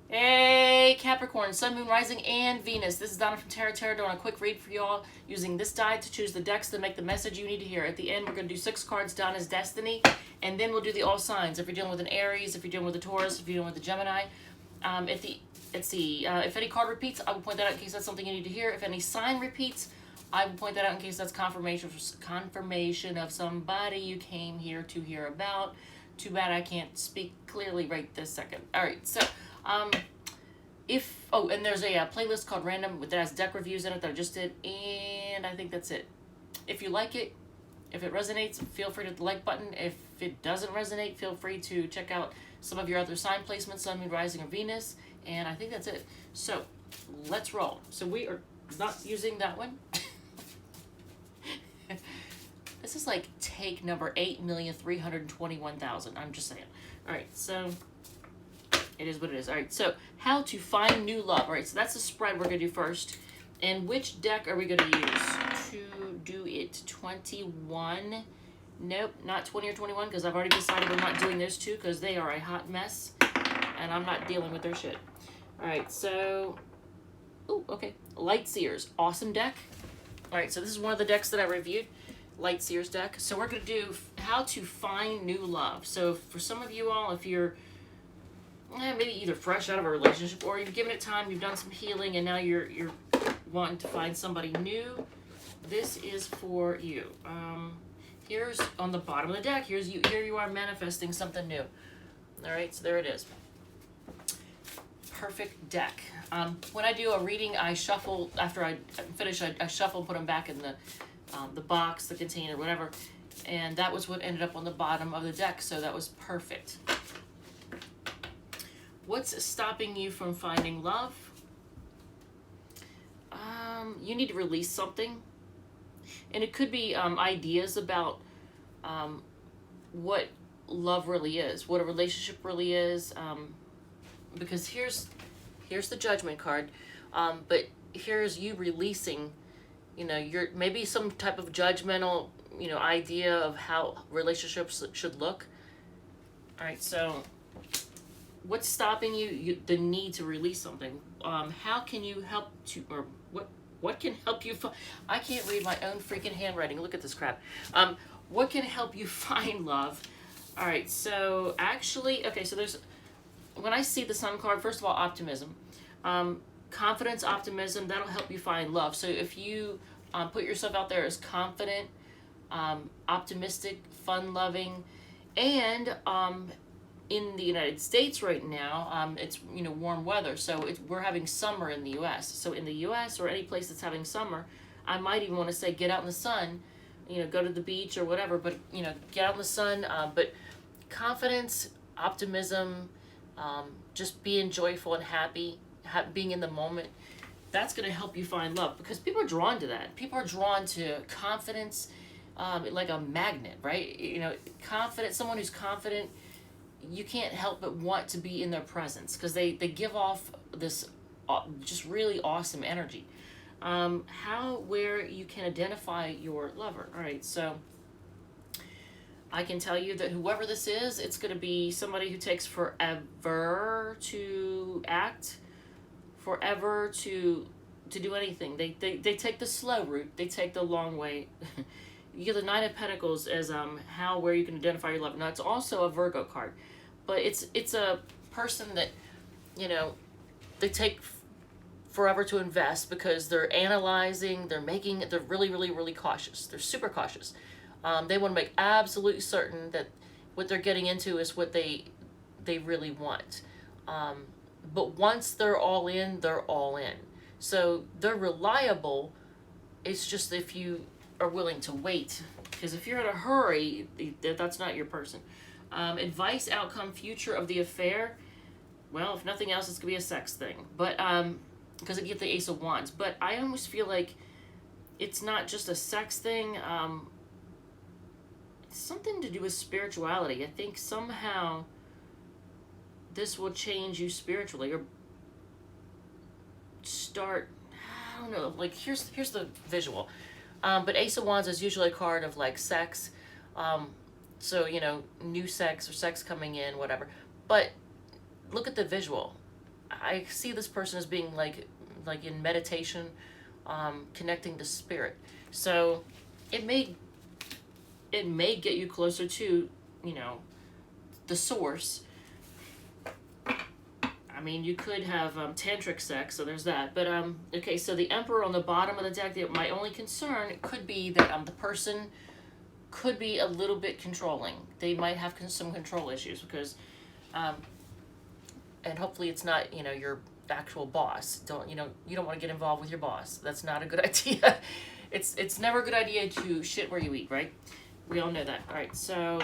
Hey, Capricorn, Sun, Moon, Rising, and Venus. This is Donna from Tarot doing a quick read for y'all using this die to choose the decks to make the message you need to hear. At the end, we're going to do 6 cards, Donna's Destiny, and then we'll do the all signs. If you're dealing with an Aries, if you're dealing with a Taurus, if you're dealing with a Gemini. If any card repeats, I will point that out in case that's something you need to hear. If any sign repeats, I will point that out in case that's confirmation of somebody you came here to hear about. Too bad I can't speak clearly right this second. All right, so and there's a playlist called Random that has deck reviews in it that I just did, and I think that's it. If you like it, if it resonates, feel free to hit the like button. If it doesn't resonate, feel free to check out some of your other sign placements, Sun, Moon, Rising, or Venus, and I think that's it. So let's roll. So we are not using that one. This is like take number 8,321,000. I'm just saying. All right, so it is what it is. All right, so how to find new love. All right, so that's the spread we're going to do first. And which deck are we going to use to do it? 21. Nope, not 20 or 21, because I've already decided we're not doing those two because they are a hot mess, and I'm not dealing with their shit. All right, so, okay. Light Seers, awesome deck. All right, so this is one of the decks that I reviewed. Light Seers deck. So we're going to do how to find new love. So for some of you all, if you're maybe either fresh out of a relationship or you've given it time, you've done some healing, and now you're wanting to find somebody new, this is for you. Here's on the bottom of the deck, here you are manifesting something new. All right, so there it is. Perfect deck. When I do a reading, I shuffle. After I finish, I shuffle and put them back in the box, the container, whatever. And that was what ended up on the bottom of the deck, so that was perfect. What's stopping you from finding love? You need to release something. And it could be ideas about what love really is, what a relationship really is. Because here's the Judgment card. But here's you releasing, you're maybe some type of judgmental, idea of how relationships should look. All right, so what's stopping you, the need to release something? How can you help to, or what can help you I can't read my own freaking handwriting. Look at this crap. What can help you find love? All right, so actually, okay, so when I see the Sun card, first of all, optimism. Confidence, optimism, that'll help you find love. So if you put yourself out there as confident, optimistic, fun-loving, and in the United States right now, it's warm weather, so we're having summer in the U.S. So in the U.S. or any place that's having summer, I might even want to say get out in the sun, go to the beach or whatever, but get out in the sun. But confidence, optimism, just being joyful and happy, being in the moment, that's going to help you find love, because people are drawn to that. People are drawn to confidence, like a magnet, right? Confident, someone who's confident, you can't help but want to be in their presence because they give off this just really awesome energy. Where you can identify your lover. All right, so I can tell you that whoever this is, it's going to be somebody who takes forever to act, forever to do anything. They take the slow route. They take the long way. You get the Nine of Pentacles as where you can identify your lover. Now it's also a Virgo card, but it's a person that they take forever to invest because they're analyzing, they're really, really, really cautious. They're super cautious. They want to make absolutely certain that what they're getting into is what they really want. But once they're all in, they're all in. So they're reliable. It's just if you are willing to wait, because if you're in a hurry, that's not your person. Advice, outcome, future of the affair. Well, if nothing else, it's gonna be a sex thing. But because I get the Ace of Wands, but I almost feel like it's not just a sex thing. It's something to do with spirituality. I think somehow this will change you spiritually, or start. I don't know. Like here's the visual. But Ace of Wands is usually a card of like sex. So, new sex or sex coming in, whatever. But look at the visual. I see this person as being like in meditation, connecting to spirit. So it may get you closer to, you know, the source. I mean, you could have tantric sex, so there's that. But okay, so the Emperor on the bottom of the deck. My only concern could be that the person could be a little bit controlling. They might have some control issues because, and hopefully it's not, you know, your actual boss. You don't want to get involved with your boss. That's not a good idea. It's never a good idea to shit where you eat, right? We all know that. All right, so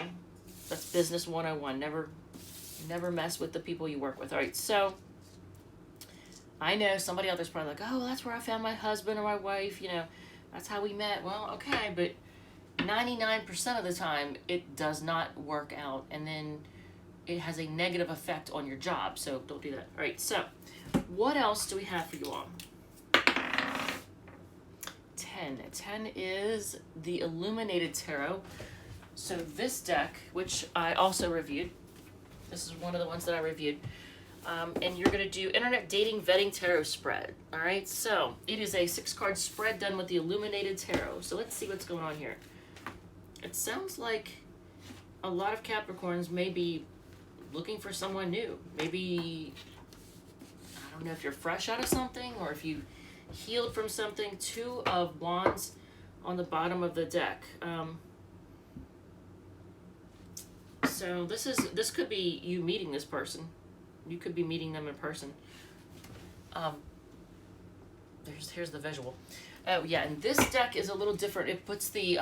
that's business 101. Never mess with the people you work with. All right, so I know somebody out there's probably like, oh, that's where I found my husband or my wife, you know, that's how we met. Well, okay, but 99% of the time it does not work out, and then it has a negative effect on your job, so don't do that. All right, so what else do we have for you all? 10. 10 is the Illuminated Tarot. So this deck, which I also reviewed, this is one of the ones that I reviewed. And you're going to do Internet Dating Vetting Tarot Spread. All right, so it is a 6-card spread done with the Illuminated Tarot. So let's see what's going on here. It sounds like a lot of Capricorns may be looking for someone new. Maybe, I don't know if you're fresh out of something or if you healed from something. 2 of Wands on the bottom of the deck. So this could be you meeting this person. You could be meeting them in person. Here's the visual. Oh yeah, and this deck is a little different. It puts the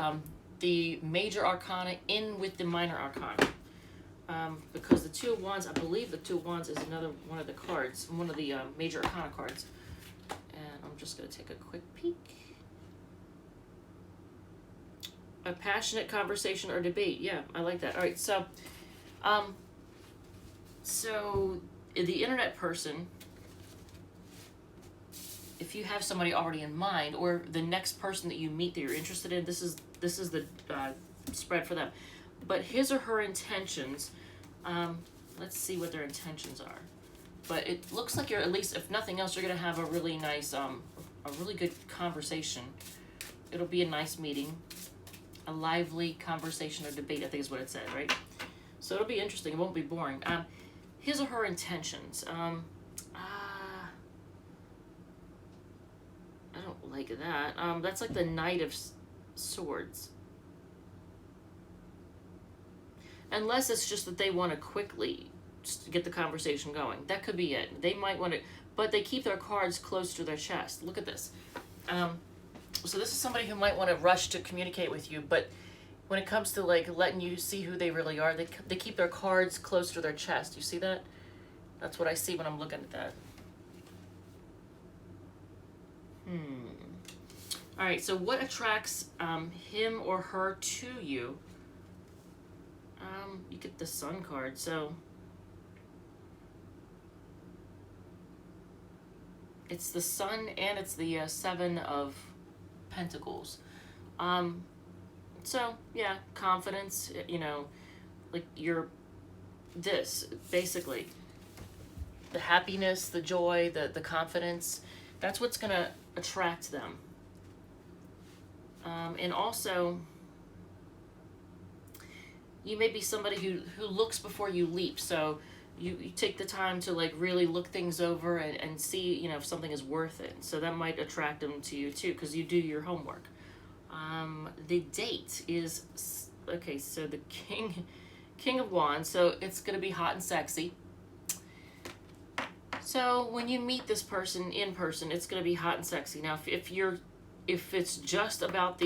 major arcana in with the minor arcana. Because the 2 of Wands, I believe the 2 of Wands is another one of the cards, one of the major arcana cards. And I'm just going to take a quick peek. A passionate conversation or debate. Yeah, I like that. All right, so the internet person, if you have somebody already in mind, or the next person that you meet that you're interested in, this is the spread for them. But his or her intentions, let's see what their intentions are. But it looks like you're, at least if nothing else, you're gonna have a really nice, a really good conversation. It'll be a nice meeting. A lively conversation or debate, I think is what it said, right? So it'll be interesting. It won't be boring. His or her intentions. I don't like that. That's like the Knight of Swords. Unless it's just that they want to quickly just get the conversation going. That could be it. They might want to, but they keep their cards close to their chest. Look at this. So this is somebody who might want to rush to communicate with you, but when it comes to like letting you see who they really are, they keep their cards close to their chest. You see that? That's what I see when I'm looking at that. All right, so what attracts him or her to you? You get the Sun card, so it's the Sun and it's the 7 of Pentacles. So yeah, confidence, you know, like this basically, the happiness, the joy, the confidence, that's what's gonna attract them. And also, you may be somebody who looks before you leap. So you take the time to like really look things over and see, you know, if something is worth it. So that might attract them to you too, because you do your homework. The date is, okay, so the King of Wands, so it's going to be hot and sexy. So when you meet this person in person, it's going to be hot and sexy. Now, if it's just about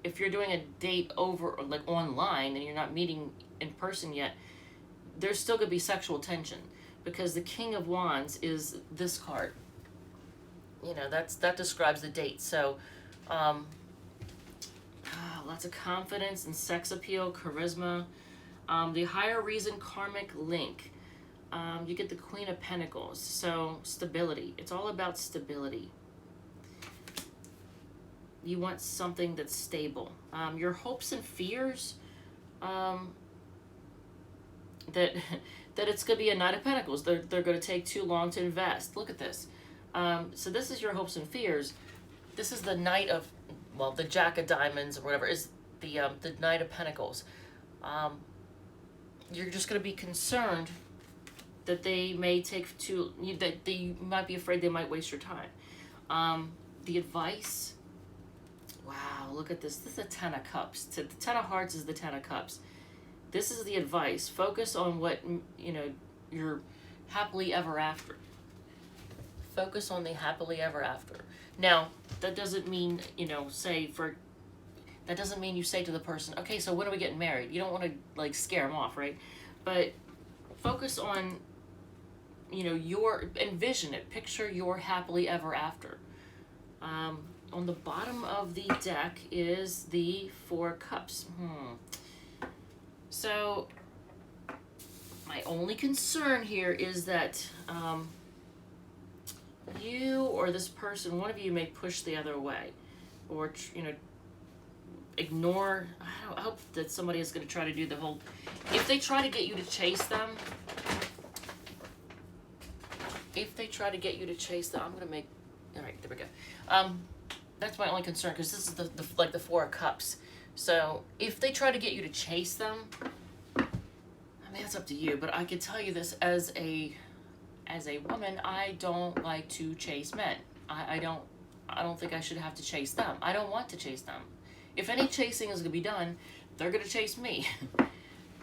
if you're doing a date over, or like online, and you're not meeting in person yet, there's still going to be sexual tension, because the King of Wands is this card. You know, that describes the date. So, lots of confidence and sex appeal, charisma. The higher reason, karmic link. You get the Queen of Pentacles, so stability. It's all about stability. You want something that's stable. Your hopes and fears, that that it's going to be a Knight of Pentacles. They're going to take too long to invest. Look at this. So this is your hopes and fears. This is the Knight of, well, the Jack of Diamonds or whatever is the Knight of Pentacles. You're just going to be concerned that they may take too, that you might be afraid they might waste your time. The advice, wow, look at this. This is the Ten of Cups. The Ten of Hearts is the Ten of Cups. This is the advice. Focus on what, you know, you're happily ever after. Focus on the happily ever after. Now, that doesn't mean, you know, that doesn't mean you say to the person, okay, so when are we getting married? You don't want to, like, scare them off, right? But focus on, you know, envision it. Picture your happily ever after. On the bottom of the deck is the Four Cups. So, my only concern here is that you or this person, one of you may push the other way, or, you know, ignore. I hope that somebody is going to try to do the whole, if they try to get you to chase them, I'm going to make, all right, there we go. That's my only concern, because this is like the Four of Cups. So if they try to get you to chase them, I mean, that's up to you, but I can tell you this as a woman, I don't like to chase men. I don't think I should have to chase them. I don't want to chase them. If any chasing is going to be done, they're going to chase me.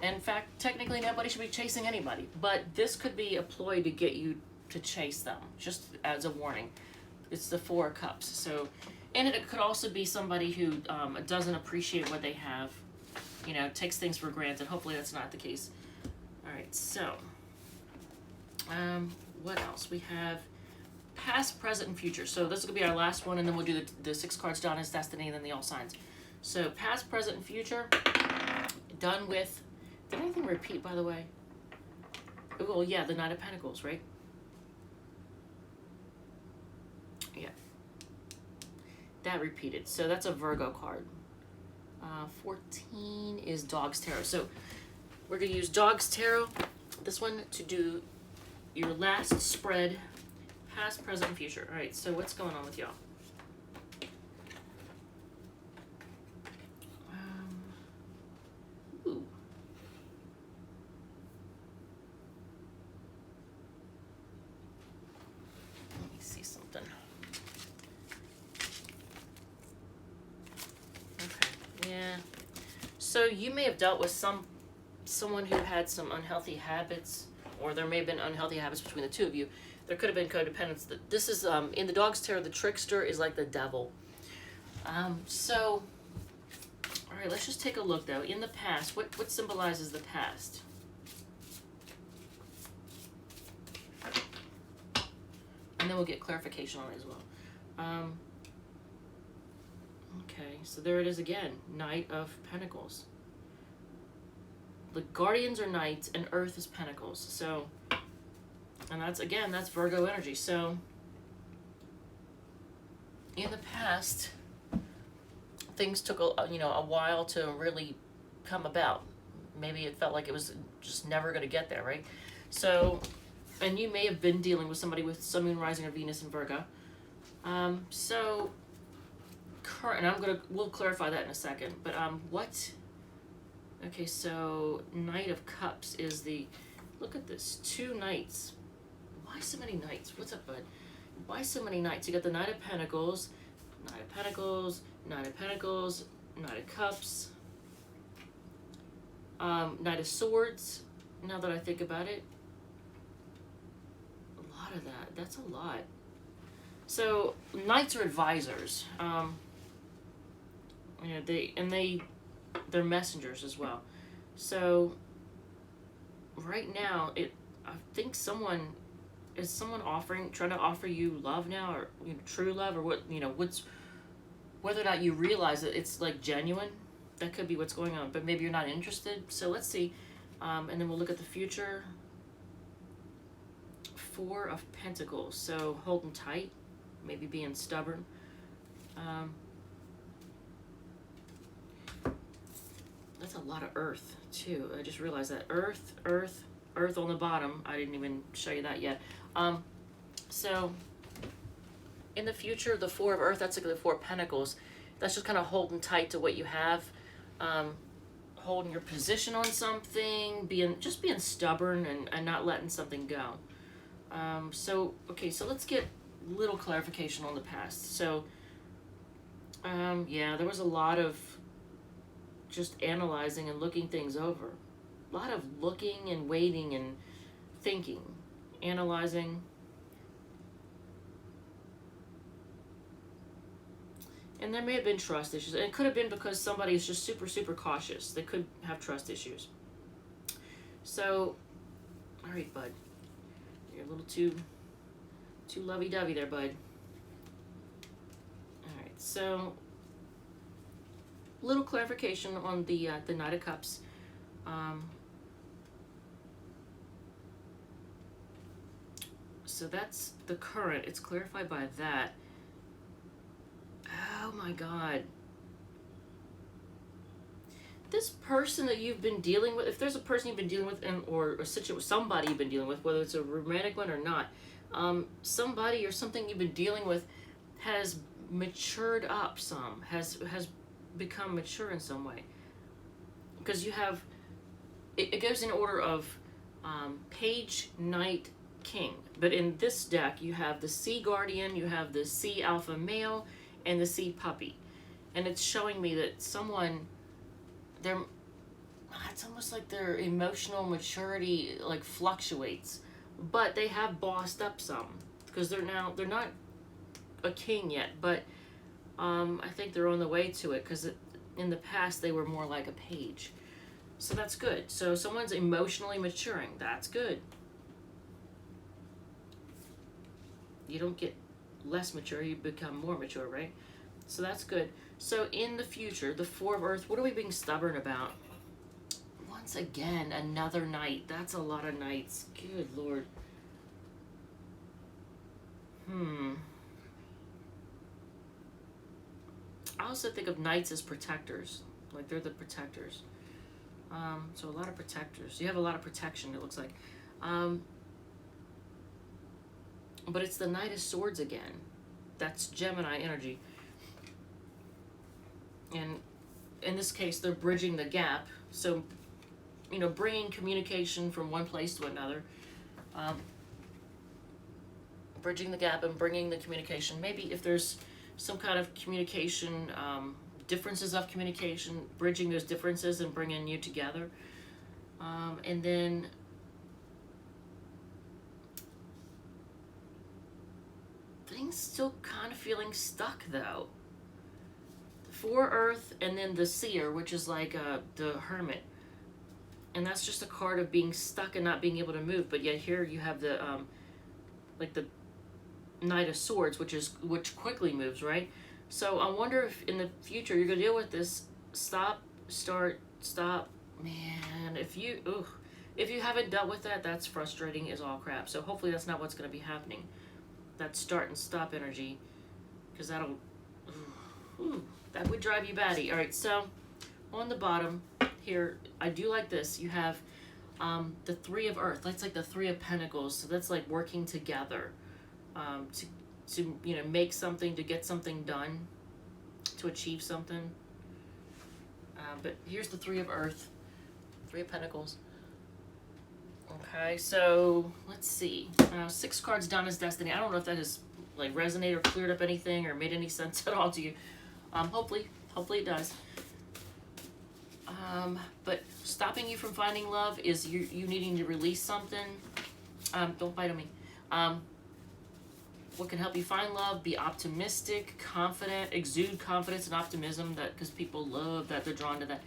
In fact, technically nobody should be chasing anybody, but this could be a ploy to get you to chase them, just as a warning. It's the Four of Cups. So, and it could also be somebody who doesn't appreciate what they have, you know, takes things for granted. Hopefully that's not the case. All right, so what else? We have past, present, and future. So this is going to be our last one, and then we'll do the 6 cards done as destiny, and then the all signs. So past, present, and future, done with. Did anything repeat, by the way? Oh, well, yeah, the Knight of Pentacles, right? Yeah. That repeated. So that's a Virgo card. 14 is Dog's Tarot. So we're going to use Dog's Tarot, this one, to do your last spread, past, present, and future. All right, so what's going on with y'all? Ooh. Let me see something. Okay, yeah. So you may have dealt with someone who had some unhealthy habits, or there may have been unhealthy habits between the two of you. There could have been codependence. This is, in the Dog's Tarot, the trickster is like the devil. So, all right, let's just take a look, though. In the past, what symbolizes the past? And then we'll get clarification on it as well. Okay, so there it is again. Knight of Pentacles. The Guardians are Knights, and Earth is Pentacles. So, and that's Virgo energy. So, in the past, things took a while to really come about. Maybe it felt like it was just never going to get there, right? So, and you may have been dealing with somebody with Sun, Moon, Rising, or Venus in Virgo. So, and we'll clarify that in a second. But what? Okay, so Knight of Cups is look at this, 2 knights. Why so many knights? What's up, bud? Why so many knights? You got the Knight of Pentacles, Knight of Pentacles, Knight of Pentacles, Knight of Cups, Knight of Swords, now that I think about it. A lot of that. That's a lot. So, knights are advisors. They're messengers as well. So right now, I think someone trying to offer you love now, or true love, or whether or not you realize that it's like genuine. That could be what's going on, but maybe you're not interested. So let's see, and then we'll look at the future. 4 of Pentacles. So holding tight, maybe being stubborn. That's a lot of earth too. I just realized that. Earth, earth, earth on the bottom. I didn't even show you that yet. So in the future, the Four of Earth, that's like the Four of Pentacles. That's just kind of holding tight to what you have. Holding your position on something, just being stubborn and not letting something go. So let's get little clarification on the past. So, yeah, there was a lot of just analyzing and looking things over. A lot of looking and waiting and thinking, analyzing. And there may have been trust issues. And it could have been because somebody is just super, super cautious. They could have trust issues. So, all right, bud. You're a little too lovey-dovey there, bud. All right, so little clarification on the Knight of Cups. So that's the current. It's clarified by that. Oh my God. This person that you've been dealing with, if there's a person you've been dealing with, or a situation, somebody you've been dealing with, whether it's a romantic one or not, somebody or something you've been dealing with has matured up some, has become mature in some way. Because you have, it goes in order of Page, Knight, King. But in this deck, you have the Sea Guardian, you have the Sea Alpha Male, and the Sea Puppy. And it's showing me that someone, it's almost like their emotional maturity like fluctuates, but they have bossed up some, because they're not a king yet, but I think they're on the way to it, because in the past they were more like a page. So that's good. So someone's emotionally maturing. That's good. You don't get less mature, you become more mature, right? So that's good. So in the future, the Four of Earth, what are we being stubborn about? Once again, another knight. That's a lot of knights. Good Lord. I also think of knights as protectors. Like they're the protectors. So a lot of protectors. You have a lot of protection, it looks like. But it's the Knight of Swords again. That's Gemini energy. And in this case, they're bridging the gap. So, bringing communication from one place to another. Bridging the gap and bringing the communication. Maybe if there's some kind of communication, differences of communication, bridging those differences and bringing you together. And then things still kind of feeling stuck though. Four Earth and then the Seer, which is like the Hermit. And that's just a card of being stuck and not being able to move. But yet here you have the like the Knight of Swords, which quickly moves, right? So I wonder if in the future you're gonna deal with this stop, start, stop. Man, if you haven't dealt with that, that's frustrating as all crap. So hopefully that's not what's gonna be happening. That start and stop energy, because that would drive you batty. All right, so on the bottom here, I do like this. You have the Three of Earth. That's like the Three of Pentacles. So that's like working together to make something, to get something done, to achieve something. But here's the Three of Earth, Three of Pentacles. Okay, so let's see. 6 cards down is Destiny. I don't know if that has like resonated or cleared up anything or made any sense at all to you. Hopefully it does. But stopping you from finding love is you needing to release something. Don't bite on me. What can help you find love? Be optimistic, confident, exude confidence and optimism, that because people love that, they're drawn to that.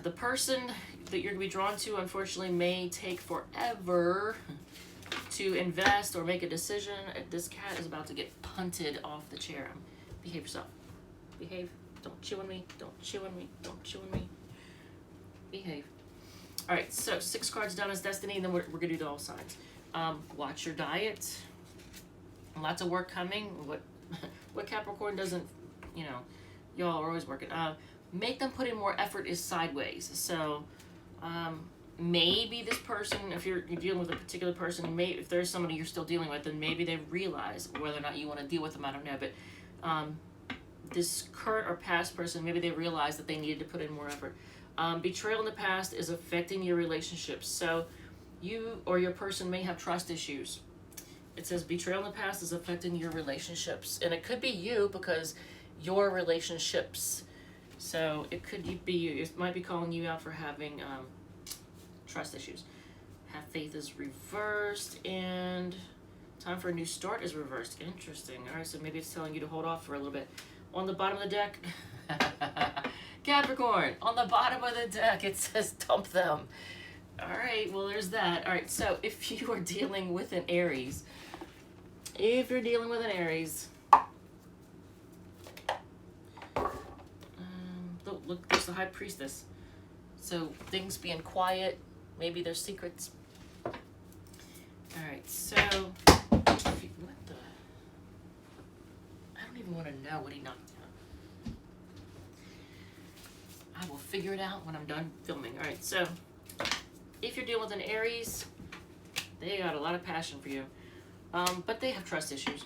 The person that you're going to be drawn to, unfortunately, may take forever to invest or make a decision. This cat is about to get punted off the chair. Behave yourself. Behave. Don't chew on me. Don't chew on me. Don't chew on me. Behave. All right, so 6 cards down as Destiny, and then we're going to do all signs. Watch your diet. Lots of work coming. What Capricorn doesn't, Y'all are always working. Make them put in more effort is sideways. So, maybe this person, if you're dealing with a particular person, maybe if there's somebody you're still dealing with, then maybe they realize whether or not you want to deal with them. I don't know, but this current or past person, maybe they realize that they needed to put in more effort. Betrayal in the past is affecting your relationships. So you or your person may have trust issues. It says betrayal in the past is affecting your relationships. And it could be you because your relationships. So it could be you. It might be calling you out for having trust issues. Have faith is reversed, and time for a new start is reversed. Interesting. All right, so maybe it's telling you to hold off for a little bit. On the bottom of the deck, Capricorn, on the bottom of the deck, it says dump them. All right, well, there's that. All right, so if you are dealing with an Aries, look, there's the High Priestess. So things being quiet, maybe there's secrets. All right, so what the? I don't even want to know what he knocked down. I will figure it out when I'm done filming. All right, so if you're dealing with an Aries, they got a lot of passion for you, but they have trust issues,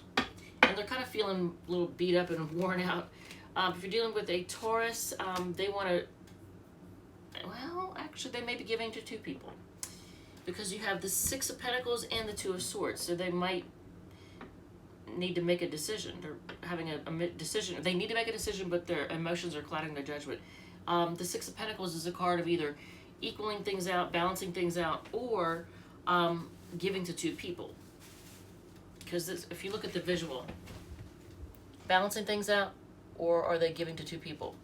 and they're kind of feeling a little beat up and worn out. If you're dealing with a Taurus, they want to, well, actually, they may be giving to two people because you have the Six of Pentacles and the Two of Swords, so they might need to make a decision. They're having a decision. They need to make a decision, but their emotions are clouding their judgment. The Six of Pentacles is a card of either equaling things out, balancing things out, or giving to two people. Because if you look at the visual, balancing things out, or are they giving to two people?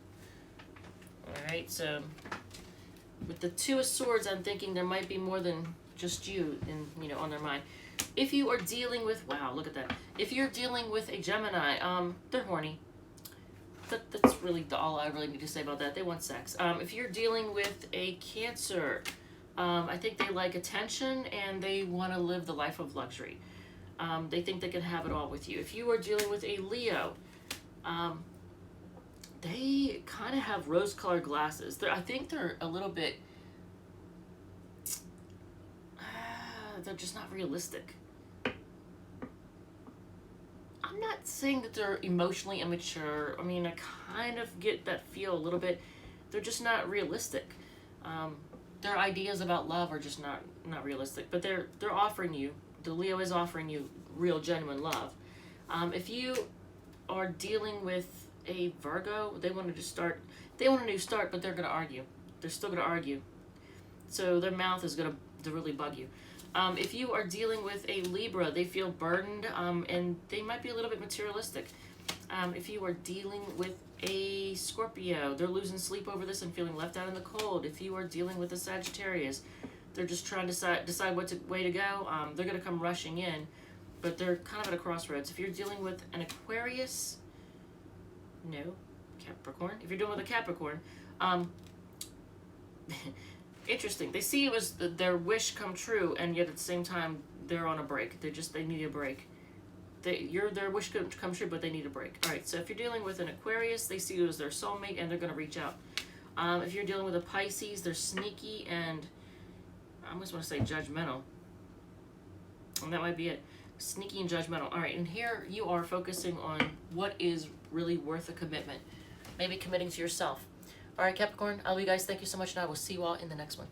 All right, so with the Two of Swords, I'm thinking there might be more than just you on their mind. If you are dealing with, wow, look at that. If you're dealing with a Gemini, they're horny. That's really all I really need to say about that. They want sex. If you're dealing with a Cancer, I think they like attention and they want to live the life of luxury. They think they can have it all with you. If you are dealing with a Leo, they kind of have rose-colored glasses. I think they're a little bit, they're just not realistic. I'm not saying that they're emotionally immature. I mean, I kind of get that feel a little bit. They're just not realistic. Their ideas about love are just not realistic. But they're offering you, the Leo is offering you real, genuine love. If you are dealing with a Virgo, they want a new start, but they're going to argue. They're still going to argue. So their mouth is going to really bug you. If you are dealing with a Libra, they feel burdened, and they might be a little bit materialistic. If you are dealing with a Scorpio, they're losing sleep over this and feeling left out in the cold. If you are dealing with a Sagittarius, they're just trying to decide what way to go. They're going to come rushing in, but they're kind of at a crossroads. If you're dealing with an Aquarius, no, Capricorn. If you're dealing with a Capricorn, interesting. They see it was their wish come true, and yet at the same time, they're on a break. They need a break. Their wish could come true, but they need a break. All right, so if you're dealing with an Aquarius, they see you as their soulmate, and they're going to reach out. If you're dealing with a Pisces, they're sneaky and, I almost want to say judgmental. And that might be it. Sneaky and judgmental. All right, and here you are focusing on what is really worth a commitment. Maybe committing to yourself. All right, Capricorn, I love you guys. Thank you so much, and I will see you all in the next one.